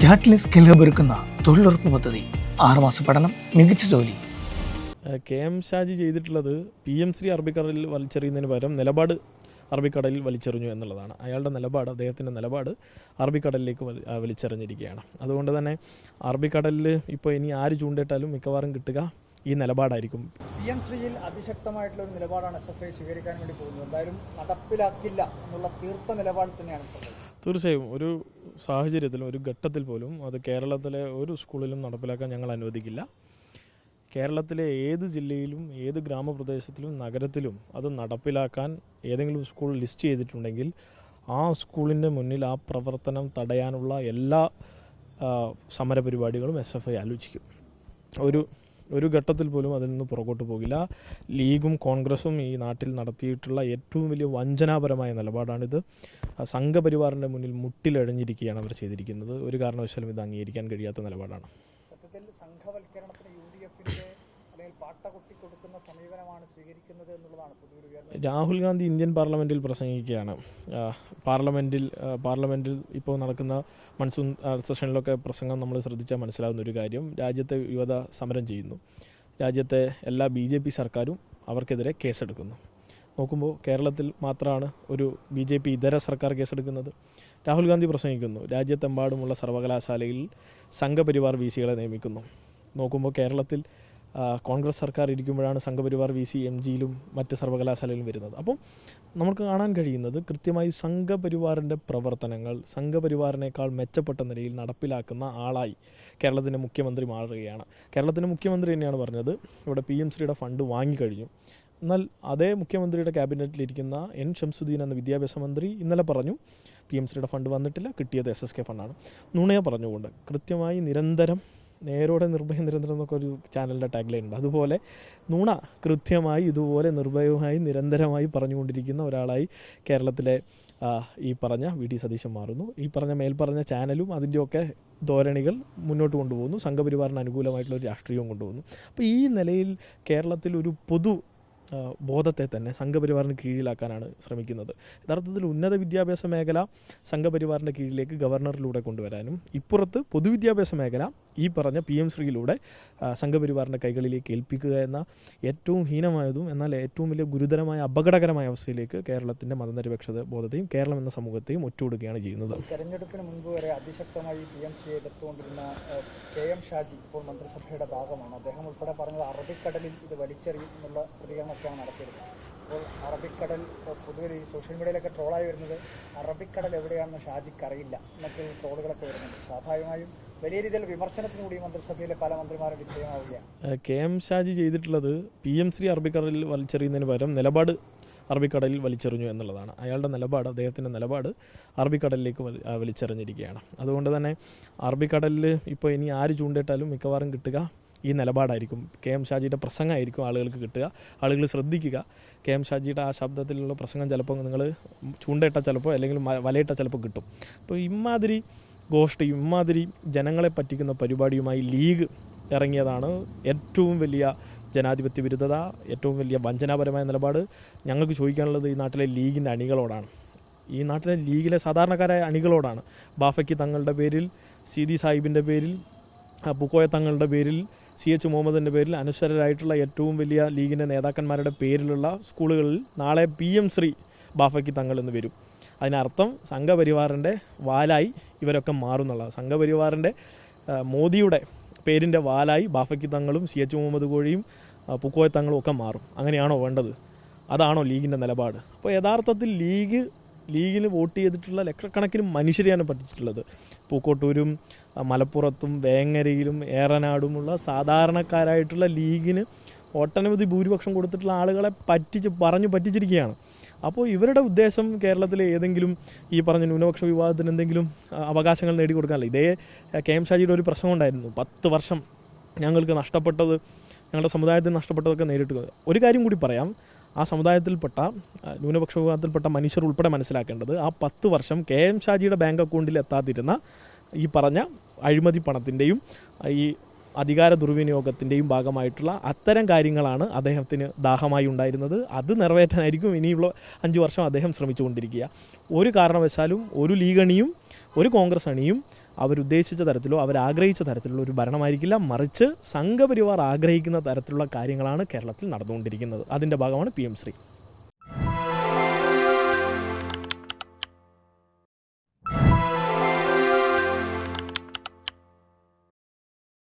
ക്യാറ്റ്ലിസ് സ്കില്ലൊരുക്കുന്ന തൊഴിലുറപ്പ് പദ്ധതി 6 മാസ പഠനം, മികച്ച ജോലി. KM ഷാജി ചെയ്തിട്ടുള്ളത് PM ശ്രീ അറബിക്കടലിൽ വലിച്ചെറിയുന്നതിന് പകരം നിലപാട് അറബിക്കടലിൽ വലിച്ചെറിഞ്ഞു എന്നുള്ളതാണ്. അയാളുടെ നിലപാട്, അദ്ദേഹത്തിൻ്റെ നിലപാട് അറബിക്കടലിലേക്ക് വലിച്ചെറിഞ്ഞിരിക്കുകയാണ്. അതുകൊണ്ട് തന്നെ അറബിക്കടലിൽ ഇപ്പോൾ ഇനി ആര് ചൂണ്ടിട്ടാലും മിക്കവാറും കിട്ടുക ഈ നിലപാടായിരിക്കും. PM ശ്രീയിൽ അതിശക്തമായിട്ടുള്ള ഒരു നിലപാടാണ് SFI സ്വീകരിക്കാൻ വേണ്ടി പോകുന്നത്. എന്തായാലും നടപ്പിലാക്കില്ല എന്നുള്ള തീർത്ത നിലപാട് തന്നെയാണ് SFI. തീർച്ചയായും ഒരു സാഹചര്യത്തിലും ഒരു ഘട്ടത്തിൽ പോലും അത് കേരളത്തിലെ ഒരു സ്കൂളിലും നടപ്പിലാക്കാൻ ഞങ്ങൾ അനുവദിക്കില്ല. കേരളത്തിലെ ഏത് ജില്ലയിലും ഏത് ഗ്രാമപ്രദേശത്തിലും നഗരത്തിലും അത് നടപ്പിലാക്കാൻ ഏതെങ്കിലും സ്കൂൾ ലിസ്റ്റ് ചെയ്തിട്ടുണ്ടെങ്കിൽ ആ സ്കൂളിൻ്റെ മുന്നിൽ ആ പ്രവർത്തനം തടയാനുള്ള എല്ലാ സമരപരിപാടികളും SFI ആലോചിക്കും. ഒരു ഘട്ടത്തിൽ പോലും അതിൽ നിന്ന് പുറകോട്ട് പോകില്ല. ലീഗും കോൺഗ്രസും ഈ നാട്ടിൽ നടത്തിയിട്ടുള്ള ഏറ്റവും വലിയ വഞ്ചനാപരമായ നിലപാടാണിത്. സംഘപരിവാറിൻ്റെ മുന്നിൽ മുട്ടിലഴഞ്ഞിരിക്കുകയാണ് അവർ ചെയ്തിരിക്കുന്നത്. ഒരു കാരണവശാലും ഇത് അംഗീകരിക്കാൻ കഴിയാത്ത നിലപാടാണ്. സത്യത്തിൽ സംഘവൽക്കരണത്തിന് UDFിൻ്റെ അല്ലെങ്കിൽ പാട്ട കൊട്ടിക്കൊടുക്കുന്ന സമീപനമാണ് സ്വീകരിക്കുന്നത് എന്നുള്ളതാണ് പൊതുവെ ഉയർന്നത്. രാഹുൽ ഗാന്ധി ഇന്ത്യൻ പാർലമെൻറ്റിൽ പ്രസംഗിക്കുകയാണ്. പാർലമെൻറ്റിൽ ഇപ്പോൾ നടക്കുന്ന മൺസൂൺ സെഷനിലൊക്കെ പ്രസംഗം നമ്മൾ ശ്രദ്ധിച്ചാൽ മനസ്സിലാവുന്ന ഒരു കാര്യം, രാജ്യത്തെ യുവത സമരം ചെയ്യുന്നു. രാജ്യത്തെ എല്ലാ BJP സർക്കാരും അവർക്കെതിരെ കേസെടുക്കുന്നു. നോക്കുമ്പോൾ കേരളത്തിൽ മാത്രമാണ് ഒരു BJP ഇതര സർക്കാർ കേസെടുക്കുന്നത്. രാഹുൽ ഗാന്ധി പ്രസംഗിക്കുന്നു, രാജ്യത്തെമ്പാടുമുള്ള സർവകലാശാലയിൽ സംഘപരിവാർ VCകളെ നിയമിക്കുന്നു. നോക്കുമ്പോൾ കേരളത്തിൽ കോൺഗ്രസ് സർക്കാർ ഇരിക്കുമ്പോഴാണ് സംഘപരിവാർ VC MGയിലും മറ്റ് സർവകലാശാലയിലും വരുന്നത്. അപ്പോൾ നമുക്ക് കാണാൻ കഴിയുന്നത് കൃത്യമായി സംഘപരിവാറിൻ്റെ പ്രവർത്തനങ്ങൾ സംഘപരിവാറിനേക്കാൾ മെച്ചപ്പെട്ട നിലയിൽ നടപ്പിലാക്കുന്ന ആളായി കേരളത്തിൻ്റെ മുഖ്യമന്ത്രി മാറുകയാണ്. കേരളത്തിൻ്റെ മുഖ്യമന്ത്രി തന്നെയാണ് പറഞ്ഞത് ഇവിടെ PM ശ്രീയുടെ ഫണ്ട് വാങ്ങിക്കഴിഞ്ഞു. എന്നാൽ അതേ മുഖ്യമന്ത്രിയുടെ ക്യാബിനറ്റിലിരിക്കുന്ന N ഷംസുദ്ദീൻ എന്ന വിദ്യാഭ്യാസ മന്ത്രി ഇന്നലെ പറഞ്ഞു PM ശ്രീയുടെ ഫണ്ട് വന്നിട്ടില്ല, കിട്ടിയത് SSK ഫണ്ടാണ്. നുണയെ പറഞ്ഞുകൊണ്ട് കൃത്യമായി നിരന്തരം നേരോടെ നിർഭയം നിരന്തരം എന്നൊക്കെ ഒരു ചാനലിൻ്റെ ടാഗ്ലൈൻ ഉണ്ട്. അതുപോലെ നുണ കൃത്യമായി ഇതുപോലെ നിർഭയവുമായി നിരന്തരമായി പറഞ്ഞുകൊണ്ടിരിക്കുന്ന ഒരാളായി കേരളത്തിലെ ഈ പറഞ്ഞ VD സതീശൻ മാറുന്നു. ഈ പറഞ്ഞ മേൽപ്പറഞ്ഞ ചാനലും അതിൻ്റെയൊക്കെ ധോരണികൾ മുന്നോട്ട് കൊണ്ടുപോകുന്നു. സംഘപരിവാറിന് അനുകൂലമായിട്ടുള്ള ഒരു രാഷ്ട്രീയവും കൊണ്ടുപോകുന്നു. അപ്പോൾ ഈ നിലയിൽ കേരളത്തിൽ ഒരു പൊതു ബോധത്തെ തന്നെ സംഘപരിവാറിന് കീഴിലാക്കാനാണ് ശ്രമിക്കുന്നത്. യഥാർത്ഥത്തിൽ ഉന്നത വിദ്യാഭ്യാസ മേഖല സംഘപരിവാറിൻ്റെ കീഴിലേക്ക് ഗവർണറിലൂടെ കൊണ്ടുവരാനും ഇപ്പുറത്ത് പൊതുവിദ്യാഭ്യാസ മേഖല ഈ പറഞ്ഞ PM ശ്രീയിലൂടെ സംഘപരിവാറിൻ്റെ കൈകളിലേക്ക് ഏൽപ്പിക്കുക എന്ന ഏറ്റവും ഹീനമായതും എന്നാൽ ഏറ്റവും വലിയ ഗുരുതരമായ അപകടകരമായ അവസ്ഥയിലേക്ക് കേരളത്തിൻ്റെ മതനിരപേക്ഷത ബോധത്തെയും കേരളം എന്ന സമൂഹത്തെയും ഒറ്റുകൊടുക്കുകയാണ് ചെയ്യുന്നത്. തെരഞ്ഞെടുപ്പിന് മുൻപ് വരെ അതിശക്തമായി PM ശ്രീയെ എതിർത്തുകൊണ്ടിരുന്ന KM ഷാജി ഇപ്പോൾ മന്ത്രിസഭയുടെ ഭാഗമാണ്. അദ്ദേഹം ഉൾപ്പെടെ പറഞ്ഞത് അറബിക്കടലിൽ ഇത് വലിച്ചെറിയും എന്നുള്ള പ്രതികരണമൊക്കെയാണ് നടത്തിയത്. അപ്പോൾ അറബിക്കടൽ പൊതുവെ ഈ സോഷ്യൽ മീഡിയയിലൊക്കെ ട്രോളായി വരുന്നത് അറബിക്കടൽ എവിടെയാണെന്ന് ഷാജിക്ക് അറിയില്ല എന്നൊക്കെ ട്രോളുകളൊക്കെ വരുന്നുണ്ട്. സ്വാഭാവികമായും വലിയ രീതിയിൽ വിമർശനത്തിനുകൂടി മന്ത്രിസഭയിലെ പല മന്ത്രിമാരും വിധേയമാവുകയാണ്. KM ഷാജി ചെയ്തിട്ടുള്ളത് PM ശ്രീ അറബിക്കടലിൽ വലിച്ചെറിയുന്നതിന് പകരം നിലപാട് അറബിക്കടലിൽ വലിച്ചെറിഞ്ഞു എന്നുള്ളതാണ്. അയാളുടെ നിലപാട്, അദ്ദേഹത്തിൻ്റെ നിലപാട് അറബിക്കടലിലേക്ക് വലിച്ചെറിഞ്ഞിരിക്കുകയാണ്. അതുകൊണ്ട് തന്നെ അറബിക്കടലിൽ ഇപ്പോൾ ഇനി ആര് ചൂണ്ടിട്ടാലും മിക്കവാറും കിട്ടുക ഈ നിലപാടായിരിക്കും. KM ഷാജിയുടെ പ്രസംഗമായിരിക്കും ആളുകൾക്ക് കിട്ടുക. ആളുകൾ ശ്രദ്ധിക്കുക. KM ഷാജിയുടെ ആ ശബ്ദത്തിലുള്ള പ്രസംഗം ചിലപ്പോൾ നിങ്ങൾ ചൂണ്ടയിട്ടാൽ ചിലപ്പോൾ അല്ലെങ്കിൽ വലയിട്ടാൽ ചിലപ്പോൾ കിട്ടും. അപ്പോൾ ഇമാതിരി ഗോഷ്ഠി, ഇമാതിരി ജനങ്ങളെ പറ്റിക്കുന്ന പരിപാടിയുമായി ലീഗ് ഇറങ്ങിയതാണ് ഏറ്റവും വലിയ ജനാധിപത്യ വിരുദ്ധത, ഏറ്റവും വലിയ വഞ്ചനാപരമായ നിലപാട്. ഞങ്ങൾക്ക് ചോദിക്കാനുള്ളത് ഈ നാട്ടിലെ ലീഗിൻ്റെ അണികളോടാണ്, ഈ നാട്ടിലെ ലീഗിലെ സാധാരണക്കാരായ അണികളോടാണ്. ബാഫയ്ക്ക് തങ്ങളുടെ പേരിൽ, സീതി സാഹിബിൻ്റെ പേരിൽ, പൂക്കോയ തങ്ങളുടെ പേരിൽ, CH മുഹമ്മദിൻ്റെ പേരിൽ അനുസരരായിട്ടുള്ള ഏറ്റവും വലിയ ലീഗിൻ്റെ നേതാക്കന്മാരുടെ പേരിലുള്ള സ്കൂളുകളിൽ നാളെ PM ശ്രീ ബാഫയ്ക്ക് തങ്ങൾ എന്ന് വരും. അതിനർത്ഥം സംഘപരിവാറിൻ്റെ വാലായി ഇവരൊക്കെ മാറുന്നുള്ള, സംഘപരിവാറിൻ്റെ മോദിയുടെ പേരിൻ്റെ വാലായി ബാഫയ്ക്ക് തങ്ങളും CH മുഹമ്മദ് കോഴിയും പൂക്കോയ തങ്ങളും ഒക്കെ മാറും. അങ്ങനെയാണോ വേണ്ടത്? അതാണോ ലീഗിൻ്റെ നിലപാട്? അപ്പോൾ യഥാർത്ഥത്തിൽ ലീഗിന് വോട്ട് ചെയ്തിട്ടുള്ള ലക്ഷക്കണക്കിന് മനുഷ്യരെയാണ് പറ്റിച്ചിട്ടുള്ളത്. പൂക്കോട്ടൂരും മലപ്പുറത്തും വേങ്ങരയിലും ഏറനാടുമുള്ള സാധാരണക്കാരായിട്ടുള്ള ലീഗിന് ഒട്ടനവധി ഭൂരിപക്ഷം കൊടുത്തിട്ടുള്ള ആളുകളെ പറ്റിച്ചിരിക്കുകയാണ്. അപ്പോൾ ഇവരുടെ ഉദ്ദേശം കേരളത്തിലെ ഏതെങ്കിലും ഈ പറഞ്ഞ ന്യൂനപക്ഷ വിവാദത്തിന് എന്തെങ്കിലും അവകാശങ്ങൾ നേടിക്കൊടുക്കാനല്ല. ഇതേ KM ഷാജിയുടെ ഒരു പ്രശ്നം ഉണ്ടായിരുന്നു, 10 വർഷം ഞങ്ങൾക്ക് നഷ്ടപ്പെട്ടത്, ഞങ്ങളുടെ സമുദായത്തിന് നഷ്ടപ്പെട്ടതൊക്കെ നേരിട്ട്. ഒരു കാര്യം കൂടി പറയാം, ആ സമുദായത്തിൽപ്പെട്ട ന്യൂനപക്ഷ വിഭാഗത്തിൽപ്പെട്ട മനുഷ്യർ ഉൾപ്പെടെ മനസ്സിലാക്കേണ്ടത് ആ 10 വർഷം KM ഷാജിയുടെ ബാങ്ക് അക്കൗണ്ടിൽ എത്താതിരുന്ന ഈ പറഞ്ഞ അഴിമതി പണത്തിൻ്റെയും ഈ അധികാര ദുർവിനിയോഗത്തിൻ്റെയും ഭാഗമായിട്ടുള്ള അത്തരം കാര്യങ്ങളാണ് അദ്ദേഹത്തിന് ദാഹമായി ഉണ്ടായിരുന്നത്. അത് നിറവേറ്റാനായിരിക്കും ഇനിയുള്ള 5 വർഷം അദ്ദേഹം ശ്രമിച്ചുകൊണ്ടിരിക്കുക. ഒരു കാരണവശാലും ഒരു ലീഗ് അണിയും ഒരു കോൺഗ്രസ് അണിയും അവരുദ്ദേശിച്ച തരത്തിലോ അവരാഗ്രഹിച്ച തരത്തിലുള്ള ഒരു ഭരണമായിരിക്കില്ല, മറിച്ച് സംഘപരിവാർ ആഗ്രഹിക്കുന്ന തരത്തിലുള്ള കാര്യങ്ങളാണ് കേരളത്തിൽ നടന്നുകൊണ്ടിരിക്കുന്നത്. അതിൻ്റെ ഭാഗമാണ് PM ശ്രീ.